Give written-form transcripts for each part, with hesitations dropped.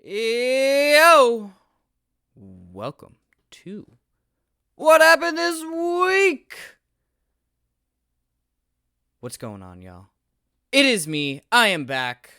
Yo! Welcome to What Happened This Week? What's going on, y'all? It is me. I am back.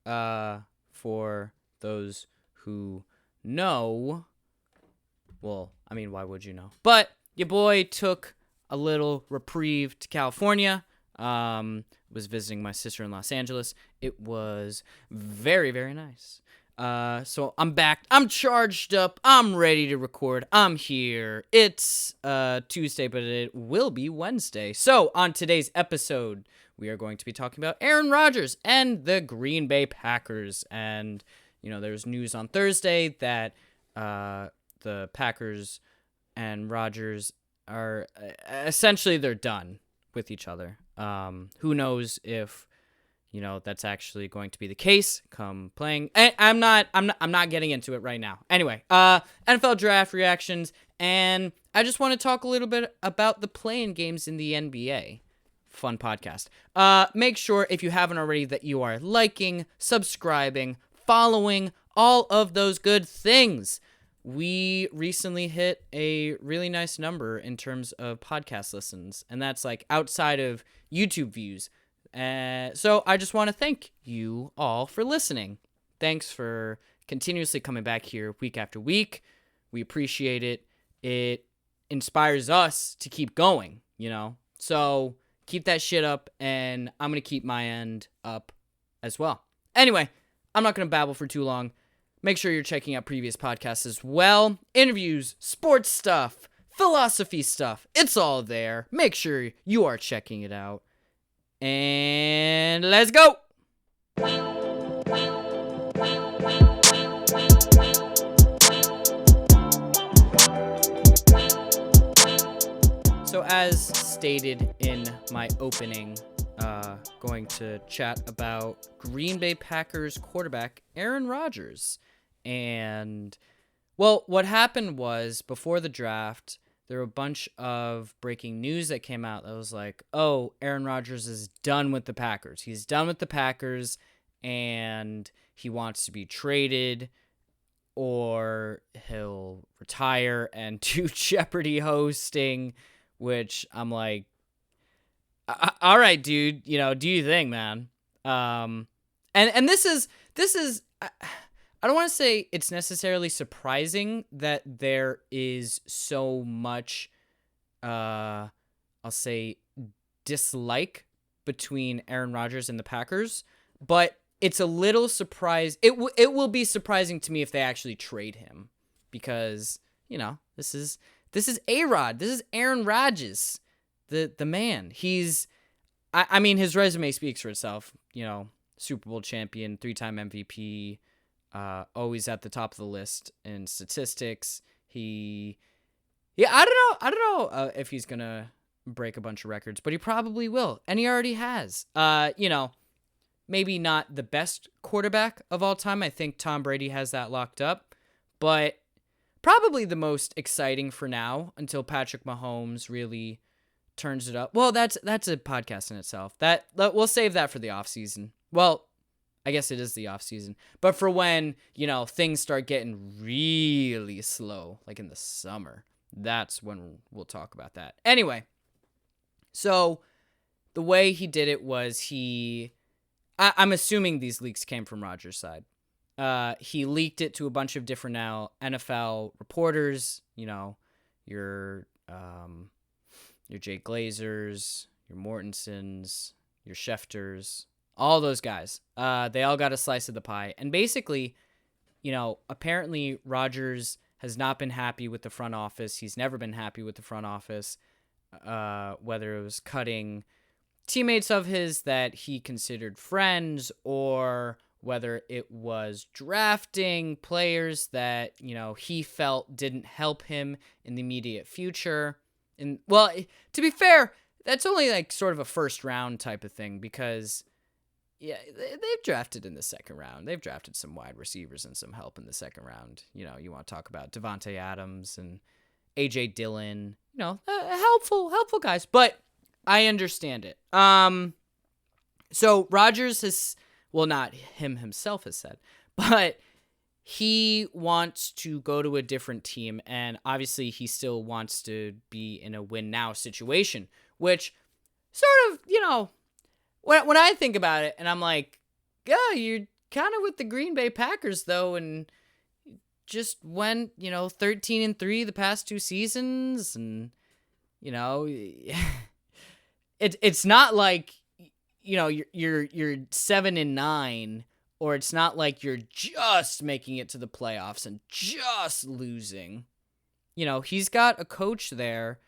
For those who know, well, I mean, why would you know? But your boy took a little reprieve to California. Was visiting my sister in Los Angeles. It was very, very nice. So I'm back. I'm charged up. I'm ready to record. I'm here. It's Tuesday, but it will be Wednesday. So on today's episode, we are going to be talking about Aaron Rodgers and the Green Bay Packers. And, you know, there's news on Thursday that the Packers and Rodgers are essentially they're done with each other. Who knows if, you know, that's actually going to be the case come playing. I'm not getting into it right now. Anyway, NFL draft reactions, and I just want to talk a little bit about the Playin Games in the NBA. Fun podcast. Make sure, if you haven't already, that you are liking, subscribing, following, all of those good things. We recently hit a really nice number in terms of podcast listens, and that's like outside of YouTube views. So I just want to thank you all for listening. Thanks for continuously coming back here week after week. We appreciate it. It inspires us to keep going, you know? So keep that shit up, and I'm going to keep my end up as well. Anyway, I'm not going to babble for too long. Make sure you're checking out previous podcasts as well. Interviews, sports stuff, philosophy stuff. It's all there. Make sure you are checking it out. And let's go! So as stated in my opening, going to chat about Green Bay Packers quarterback Aaron Rodgers. And, well, what happened was before the draft, there were a bunch of breaking news that came out that was like, oh, Aaron Rodgers is done with the Packers. He's done with the Packers, and he wants to be traded, or he'll retire and do Jeopardy hosting, which I'm like, all right, dude, you know, do you think, man? And this is I don't want to say it's necessarily surprising that there is so much, I'll say, dislike between Aaron Rodgers and the Packers, but it's a little surprise. It will be surprising to me if they actually trade him, because, you know, this is A-Rod. This is Aaron Rodgers, the man. I mean, his resume speaks for itself. You know, Super Bowl champion, 3-time MVP. Always at the top of the list in statistics. I don't know if he's gonna break a bunch of records, but he probably will, and he already has. You know, maybe not the best quarterback of all time. I think Tom Brady has that locked up, but probably the most exciting for now until Patrick Mahomes really turns it up. Well, that's a podcast in itself. That we'll save that for the offseason. Well, I guess it is the off season, but for when, you know, things start getting really slow, like in the summer, that's when we'll talk about that. Anyway, so the way he did it was I'm assuming these leaks came from Rodgers' side. He leaked it to a bunch of different now NFL reporters, you know, your Jay Glazers, your Mortensons, your Schefters, all those guys. They all got a slice of the pie. And basically, you know, apparently Rodgers has not been happy with the front office. He's never been happy with the front office, whether it was cutting teammates of his that he considered friends, or whether it was drafting players that, you know, he felt didn't help him in the immediate future. And, well, to be fair, that's only like sort of a first round type of thing, because yeah, they've drafted in the second round. They've drafted some wide receivers and some help in the second round. You know, you want to talk about Devontae Adams and A.J. Dillon. You know, helpful guys. But I understand it. So Rodgers has, well, not him himself has said, but he wants to go to a different team, and obviously he still wants to be in a win now situation, which sort of, when I think about it, and I'm like, yeah, you're kind of with the Green Bay Packers though, and just went, 13-3 the past 2 seasons, and it's not like you're 7-9, or it's not like you're just making it to the playoffs and just losing. He's got a coach there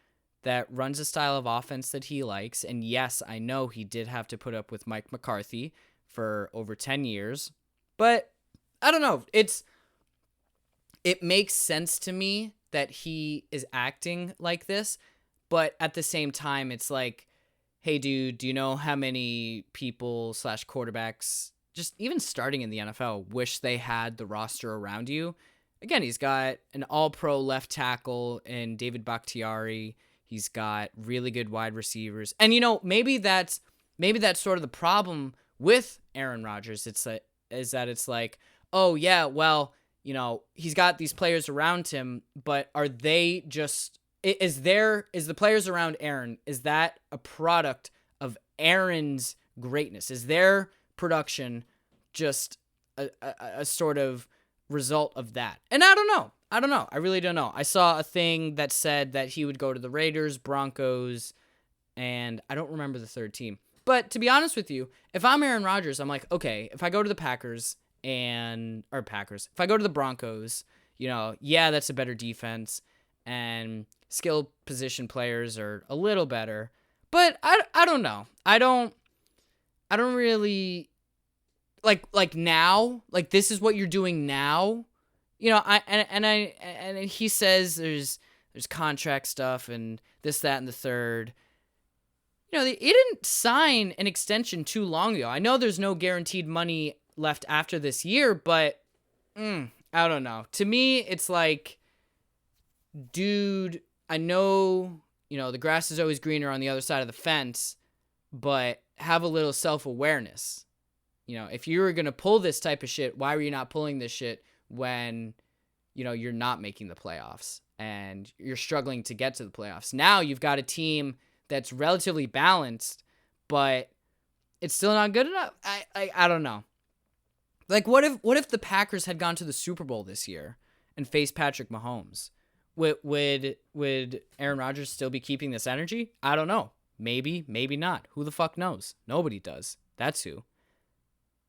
that runs a style of offense that he likes. And yes, I know he did have to put up with Mike McCarthy for over 10 years. But I don't know. It makes sense to me that he is acting like this. But at the same time, it's like, hey, dude, do you know how many people / quarterbacks, just even starting in the NFL, wish they had the roster around you? Again, he's got an all-pro left tackle in David Bakhtiari. He's got really good wide receivers. And, maybe that's sort of the problem with Aaron Rodgers. Is that it's like, oh, yeah, well, he's got these players around him, but are they just... Is the players around Aaron, is that a product of Aaron's greatness? Is their production just a sort of result of that? And I don't know. I really don't know. I saw a thing that said that he would go to the Raiders, Broncos, and I don't remember the third team. But to be honest with you, if I'm Aaron Rodgers, I'm like, okay, if I go to the Packers, if I go to the Broncos, yeah, that's a better defense, and skill position players are a little better, but I don't know. I don't really like now, like this is what you're doing now. And he says there's contract stuff and this, that, and the third. He didn't sign an extension too long ago. I know there's no guaranteed money left after this year, but I don't know. To me, it's like, dude, I know, the grass is always greener on the other side of the fence, but have a little self-awareness. If you were going to pull this type of shit, why were you not pulling this shit when, you're not making the playoffs and you're struggling to get to the playoffs? Now you've got a team that's relatively balanced, but it's still not good enough. I don't know. Like, what if the Packers had gone to the Super Bowl this year and faced Patrick Mahomes? Would Aaron Rodgers still be keeping this energy? I don't know. Maybe, maybe not. Who the fuck knows? Nobody does. That's who.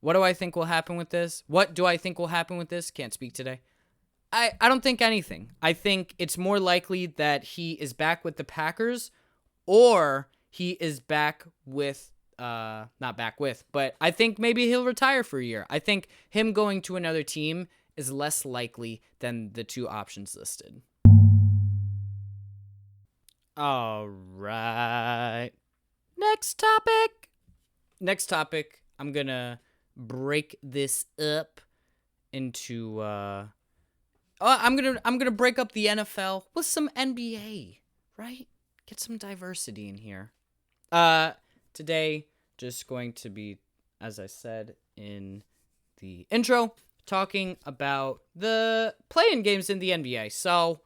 What do I think will happen with this? What do I think will happen with this? Can't speak today. I don't think anything. I think it's more likely that he is back with the Packers, or he is back with, not back with, but I think maybe he'll retire for a year. I think him going to another team is less likely than the 2 options listed. All right. Next topic. I'm going to break this up into I'm going to break up the NFL with some NBA, right? Get some diversity in here. Today just going to be, as I said in the intro, talking about the play-in games in the NBA. So,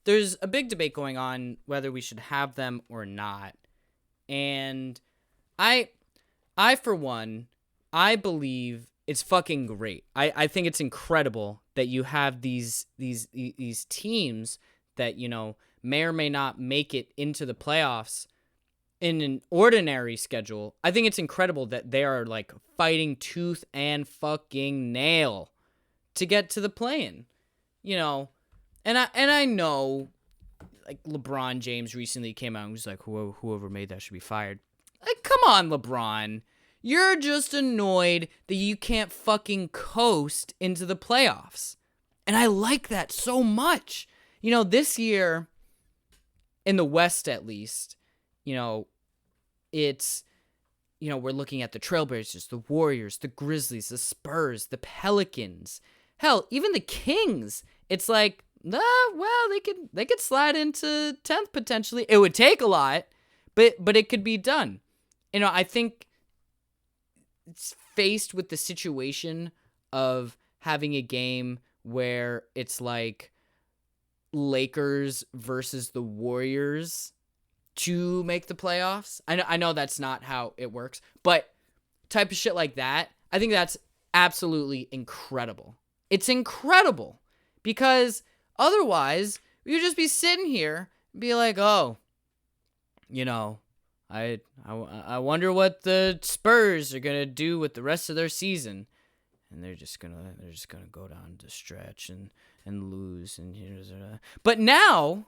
there's a big debate going on whether we should have them or not. And I for one, I believe it's fucking great. I think it's incredible that you have these teams that, may or may not make it into the playoffs in an ordinary schedule. I think it's incredible that they are like fighting tooth and fucking nail to get to the play-in. And I know, like, LeBron James recently came out and was like, whoever made that should be fired. Like, come on, LeBron. You're just annoyed that you can't fucking coast into the playoffs. And I like that so much. This year, in the West at least, it's, we're looking at the Trailblazers, the Warriors, the Grizzlies, the Spurs, the Pelicans. Hell, even the Kings. It's like, well, they could slide into 10th potentially. It would take a lot, but it could be done. I think it's faced with the situation of having a game where it's like Lakers versus the Warriors to make the playoffs. I know that's not how it works, but type of shit like that, I think that's absolutely incredible. It's incredible because otherwise you'd just be sitting here and be like, oh, I wonder what the Spurs are gonna do with the rest of their season, and they're just gonna go down the stretch and lose but now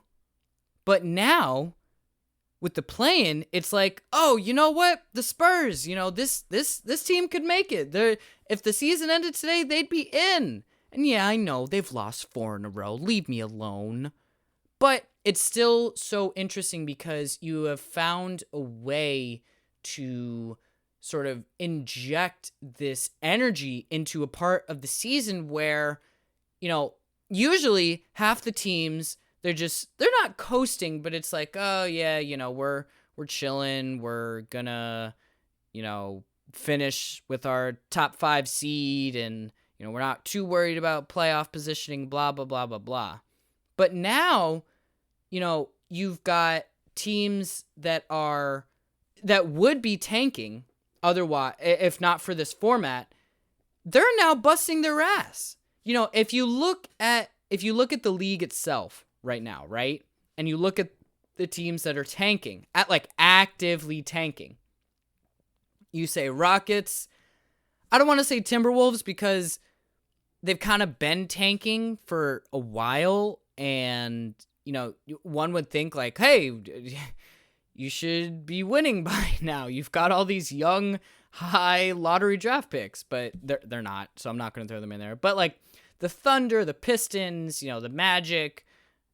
with the play-in, it's like, oh, you know what? The Spurs, this team could make it. If the season ended today, they'd be in. And yeah, I know they've lost 4 in a row. Leave me alone. But it's still so interesting because you have found a way to sort of inject this energy into a part of the season where, usually half the teams, they're not coasting, but it's like, oh yeah, we're chilling. We're gonna, finish with our top 5 seed, and we're not too worried about playoff positioning, blah blah blah blah blah. But now, you've got teams that would be tanking otherwise if not for this format. They're now busting their ass. If you look at the league itself right now, right? And you look at the teams that are tanking, actively tanking. You say Rockets. I don't want to say Timberwolves because they've kind of been tanking for a while, and one would think like, hey, you should be winning by now. You've got all these young high lottery draft picks, but they're not, so I'm not going to throw them in there. But like the Thunder, the Pistons, the Magic,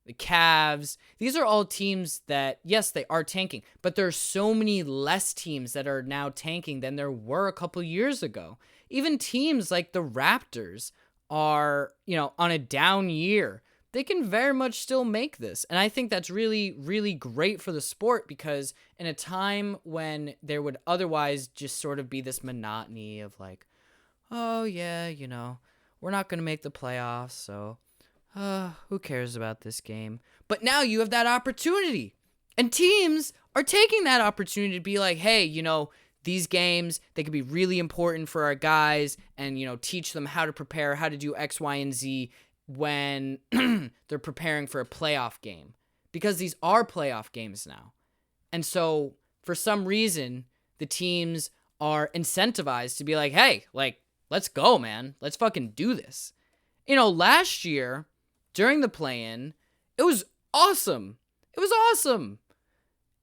the Cavs, these are all teams that, yes, they are tanking, but there's so many less teams that are now tanking than there were a couple years ago. Even teams like the Raptors are, on a down year. They can very much still make this. And I think that's really, really great for the sport because in a time when there would otherwise just sort of be this monotony of like, oh yeah, we're not going to make the playoffs, so who cares about this game? But now you have that opportunity. And teams are taking that opportunity to be like, hey, these games, they could be really important for our guys and, teach them how to prepare, how to do X, Y, and Z when they're preparing for a playoff game. Because these are playoff games now. And so, for some reason, the teams are incentivized to be like, hey, let's go, man. Let's fucking do this. Last year, during the play-in, it was awesome. It was awesome.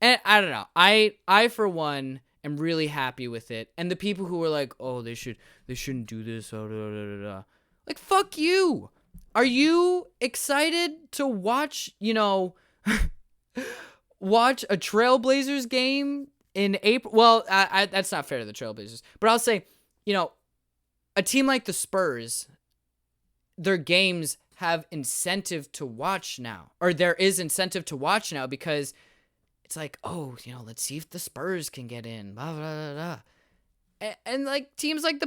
And I don't know. I for one am really happy with it. And the people who were like, oh, they shouldn't do this. Like, fuck you. Are you excited to watch, watch a Trailblazers game in April? Well, that's not fair to the Trailblazers. But I'll say, a team like the Spurs, their games have incentive to watch now. Or there is incentive to watch now because it's like, oh, let's see if the Spurs can get in. Blah, blah, blah, blah. And like teams like the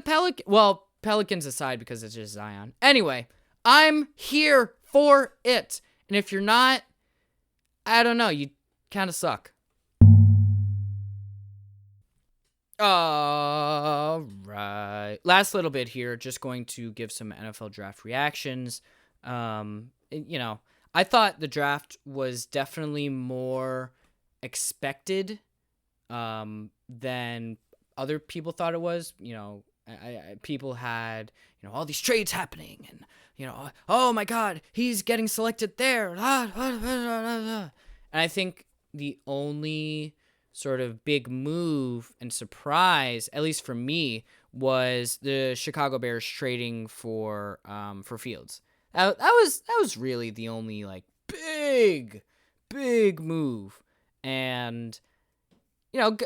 Pelicans aside because it's just Zion. Anyway, I'm here for it. And if you're not, I don't know, you kind of suck. All right. Last little bit here, just going to give some NFL draft reactions. I thought the draft was definitely more expected than other people thought it was. People had, all these trades happening and, oh my God, he's getting selected there. And I think the only sort of big move and surprise, at least for me, was the Chicago Bears trading for Fields. That was really the only like big move. And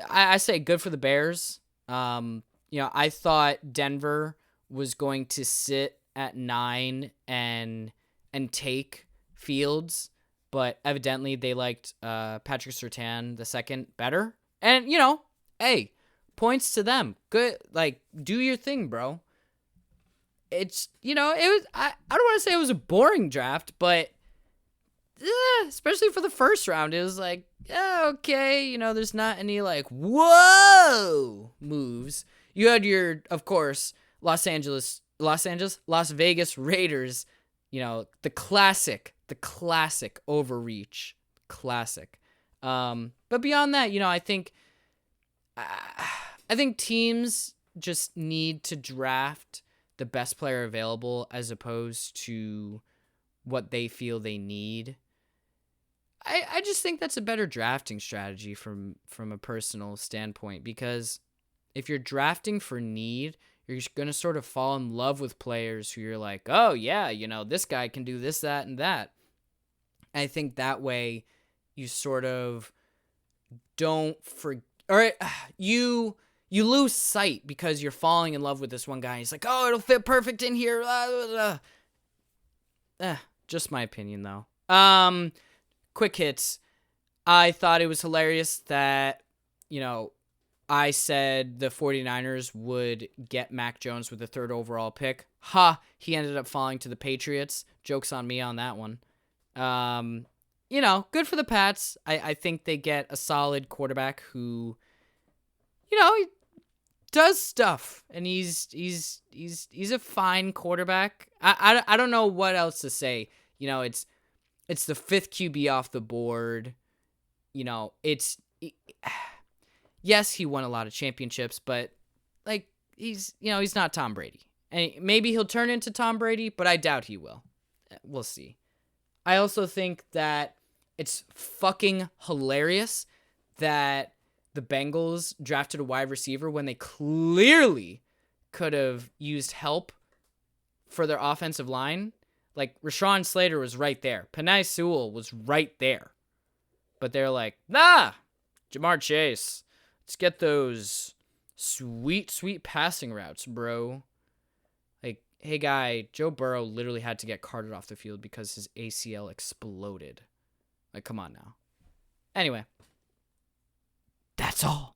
I say good for the Bears. I thought Denver was going to sit at 9 and take Fields, but evidently they liked Patrick Surtain the second better. And hey, points to them. Good, like do your thing, bro. it's, it was, I don't want to say it was a boring draft, but especially for the first round, it was like, yeah, okay, there's not any like, whoa moves. You had of course, Las Vegas Raiders, the classic overreach, classic. But beyond that, I think teams just need to draft the best player available as opposed to what they feel they need. I just think that's a better drafting strategy from a personal standpoint, because if you're drafting for need, you're just going to sort of fall in love with players who you're like, oh yeah, this guy can do this, that, and that. I think that way you sort of don't you lose sight because you're falling in love with this one guy. He's like, oh, it'll fit perfect in here. Just my opinion though. Quick hits. I thought it was hilarious that, I said the 49ers would get Mac Jones with the 3rd overall pick. He ended up falling to the Patriots. Joke's on me on that one. Good for the Pats. I think they get a solid quarterback who, he does stuff, and he's a fine quarterback. I don't know what else to say. It's the 5th QB off the board. Yes, he won a lot of championships, but like he's not Tom Brady. And maybe he'll turn into Tom Brady, but I doubt he will. We'll see. I also think that it's fucking hilarious that the Bengals drafted a wide receiver when they clearly could have used help for their offensive line. Like, Rashawn Slater was right there. Penei Sewell was right there. But they're like, Jamar Chase. Let's get those sweet, sweet passing routes, bro. Like, hey, guy, Joe Burrow literally had to get carted off the field because his ACL exploded. Like, come on now. Anyway. That's all.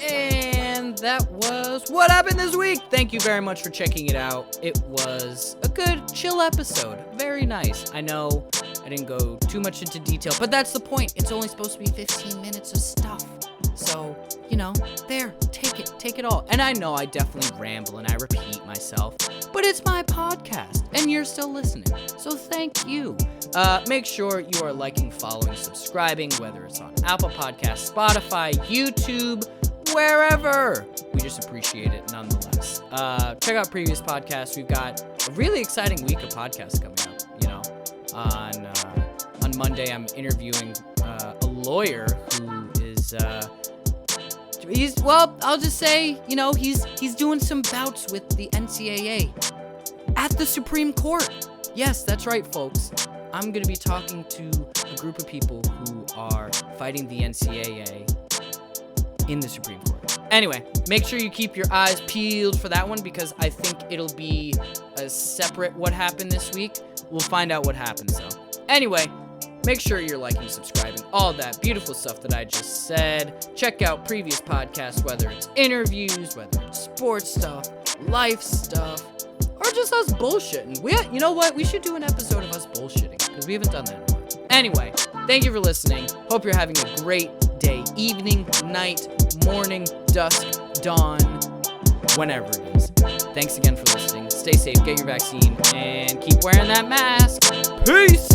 And that was what happened this week. Thank you very much for checking it out. It was a good, chill episode. Very nice. I know I didn't go too much into detail, but that's the point. It's only supposed to be 15 minutes of stuff. So, there, take it all. And I know I definitely ramble and I repeat myself, but it's my podcast and you're still listening. So thank you. Make sure you are liking, following, subscribing, whether it's on Apple Podcasts, Spotify, YouTube, wherever. We just appreciate it nonetheless. Check out previous podcasts. We've got a really exciting week of podcasts coming up. On Monday, I'm interviewing a lawyer who is I'll just say, he's doing some bouts with the NCAA at the Supreme Court. Yes, that's right, folks. I'm going to be talking to a group of people who are fighting the NCAA in the Supreme Court. Anyway, make sure you keep your eyes peeled for that one, because I think it'll be a separate what happened this week. We'll find out what happens, though. Anyway, make sure you're liking, subscribing, all that beautiful stuff that I just said. Check out previous podcasts, whether it's interviews, whether it's sports stuff, life stuff, or just us bullshitting. You know what? We should do an episode of us bullshitting, because we haven't done that in a while. Anyway, thank you for listening. Hope you're having a great day, evening, night, morning, dusk, dawn, whenever it is. Thanks again for listening. Stay safe, get your vaccine, and keep wearing that mask. Peace!